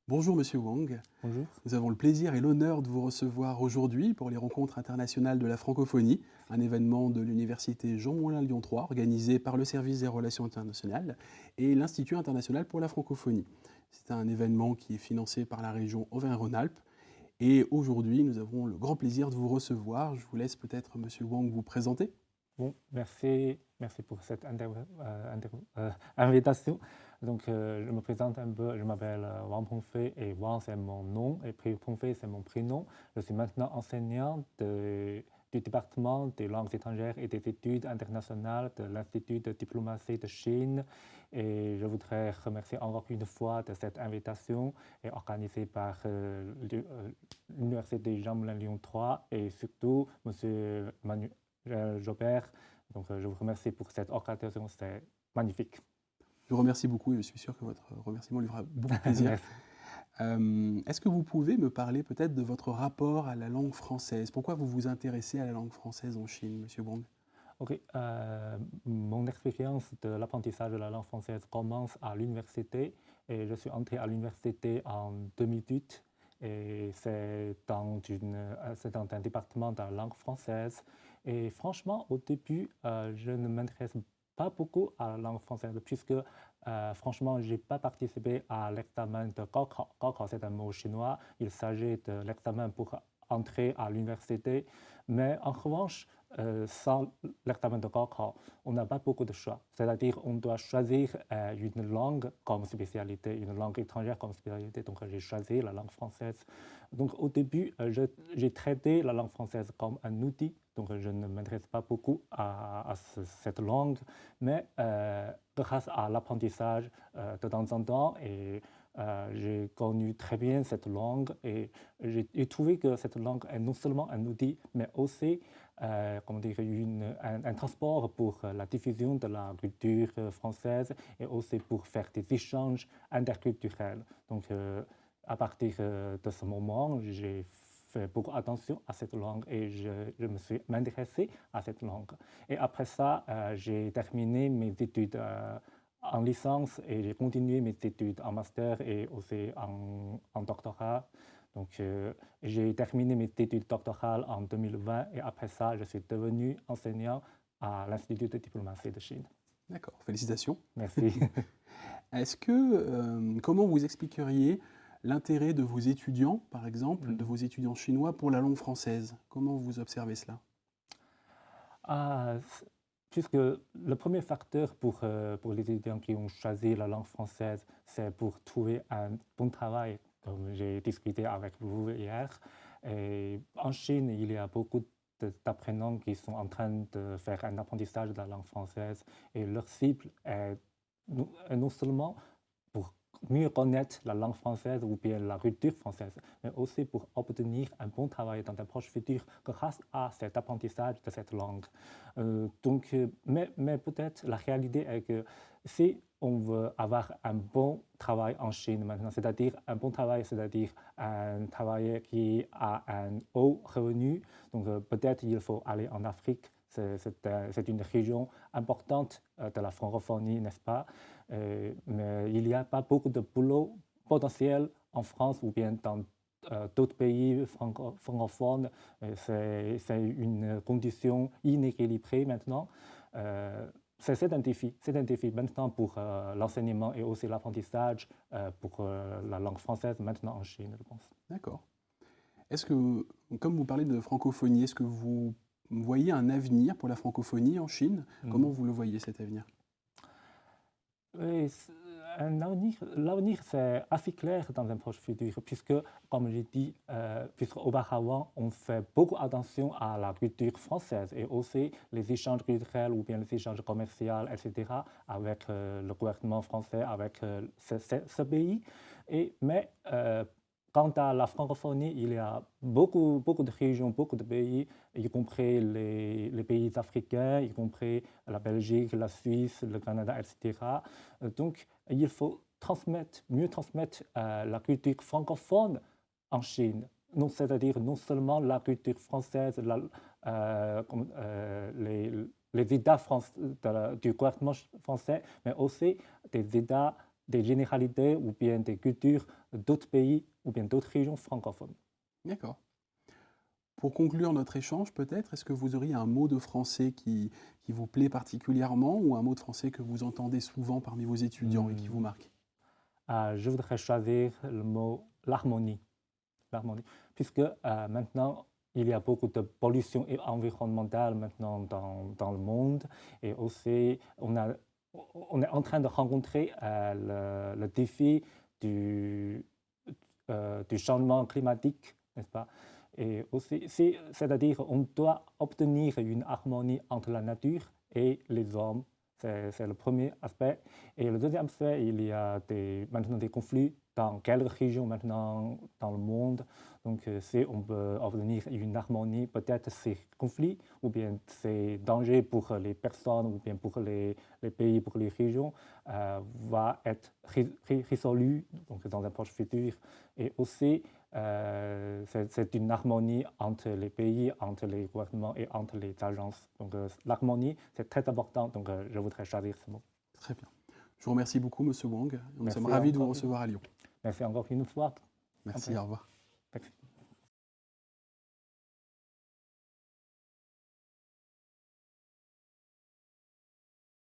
Bonjour Monsieur Wang, Bonjour. nous avons le plaisir et l'honneur de vous recevoir aujourd'hui pour les Rencontres internationales de la francophonie, un événement de l'Université Jean Moulin Lyon 3 organisé par le Service des relations internationales et l'Institut international pour la francophonie. C'est un événement qui est financé par la région Auvergne-Rhône-Alpes et aujourd'hui nous avons le grand plaisir de vous recevoir. Je vous laisse peut-être Monsieur Wang vous présenter. Bon, merci pour cette invitation. Donc, je me présente un peu, je m'appelle Wang Pengfei et Wang c'est mon nom et Pengfei c'est mon prénom. Je suis maintenant enseignant du département des langues étrangères et des études internationales de l'Institut de diplomatie de Chine. Et je voudrais remercier encore une fois de cette invitation et organisée par l'Université Jean Moulin Lyon 3 et surtout M. Jobert. Donc, je vous remercie pour cette occasion, c'est magnifique. Je vous remercie beaucoup et je suis sûr que votre remerciement lui fera beaucoup plaisir. Merci. Est-ce que vous pouvez me parler peut-être de votre rapport à la langue française? Pourquoi vous vous intéressez à la langue française en Chine, Monsieur Wang? Ok, mon expérience de l'apprentissage de la langue française commence à l'université et je suis entré à l'université en 2008 et c'est dans un département de la langue française. Et franchement, au début, je ne m'intéresse pas beaucoup à la langue française puisque franchement, je n'ai pas participé à l'examen de Gaokao. Gaokao, c'est un mot chinois. Il s'agit de l'examen pour entrer à l'université. Mais en revanche, sans l'examen de Gaokao, on n'a pas beaucoup de choix. C'est-à-dire on doit choisir une langue comme spécialité, une langue étrangère comme spécialité. Donc j'ai choisi la langue française. Donc au début, j'ai traité la langue française comme un outil. Donc je ne m'intéresse pas beaucoup à cette langue. Mais grâce à l'apprentissage de temps en temps, j'ai connu très bien cette langue et j'ai trouvé que cette langue est non seulement un outil, mais aussi comment dire, un transport pour la diffusion de la culture française et aussi pour faire des échanges interculturels. Donc, à partir de ce moment, j'ai fait beaucoup attention à cette langue et je me suis intéressé à cette langue. Et après ça, j'ai terminé mes études en licence et j'ai continué mes études en master et aussi en doctorat. Donc, j'ai terminé mes études doctorales en 2020 et après ça, je suis devenu enseignant à l'Institut de diplomatie de Chine. D'accord, félicitations. Merci. Comment vous expliqueriez l'intérêt de vos étudiants, par exemple, de Mm. vos étudiants chinois pour la langue française? Comment vous observez cela? Ah, puisque le premier facteur pour les étudiants qui ont choisi la langue française, c'est pour trouver un bon travail, comme j'ai discuté avec vous hier. Et en Chine, il y a beaucoup d'apprenants qui sont en train de faire un apprentissage de la langue française et leur cible est non seulement pour mieux connaître la langue française ou bien la culture française, mais aussi pour obtenir un bon travail dans un proche futur grâce à cet apprentissage de cette langue. Mais peut-être la réalité est que si on veut avoir un bon travail en Chine maintenant, c'est-à-dire un bon travail, c'est-à-dire un travail qui a un haut revenu, donc peut-être il faut aller en Afrique. C'est une région importante de la francophonie, n'est-ce pas? Mais il n'y a pas beaucoup de boulot potentiel en France ou bien dans d'autres pays francophones. C'est une condition inéquilibrée maintenant. C'est un défi maintenant pour l'enseignement et aussi l'apprentissage pour la langue française maintenant en Chine, je pense. D'accord. Est-ce que, comme vous parlez de francophonie, est-ce que vous voyez un avenir pour la francophonie en Chine? Comment Mm. vous le voyez, cet avenir? Oui, l'avenir, c'est assez clair dans un proche futur, puisque, comme j'ai dit, puisque auparavant, on fait beaucoup attention à la culture française et aussi les échanges culturels ou bien les échanges commerciaux, etc., avec le gouvernement français, avec ce pays. Mais quant à la francophonie, il y a beaucoup de régions, beaucoup de pays, y compris les pays africains, y compris la Belgique, la Suisse, le Canada, etc. Donc, il faut mieux transmettre la culture francophone en Chine. C'est-à-dire non seulement la culture française, les États du gouvernement français, mais aussi des États, des généralités ou bien des cultures d'autres pays ou bien d'autres régions francophones. D'accord. Pour conclure notre échange, peut-être, est-ce que vous auriez un mot de français qui vous plaît particulièrement ou un mot de français que vous entendez souvent parmi vos étudiants et qui vous marque? Je voudrais choisir le mot l'harmonie. L'harmonie. Puisque maintenant, il y a beaucoup de pollution environnementale maintenant dans le monde et aussi on est en train de rencontrer le défi du, du changement climatique, n'est-ce pas? Et aussi, c'est-à-dire on doit obtenir une harmonie entre la nature et les hommes. C'est le premier aspect. Et le deuxième aspect, il y a maintenant des conflits dans quelques régions maintenant dans le monde. Donc, si on peut obtenir une harmonie, peut-être ces conflits ou bien ces dangers pour les personnes ou bien pour les pays, pour les régions, va être résolu donc, dans un proche futur. Et aussi, c'est une harmonie entre les pays, entre les gouvernements et entre les agences. Donc l'harmonie, c'est très important, donc je voudrais choisir ce mot. Très bien. Je vous remercie beaucoup, Monsieur Wang. Nous Merci sommes ravis de vous encore. recevoir à Lyon. Merci encore une fois. Merci, Après. au revoir. Merci.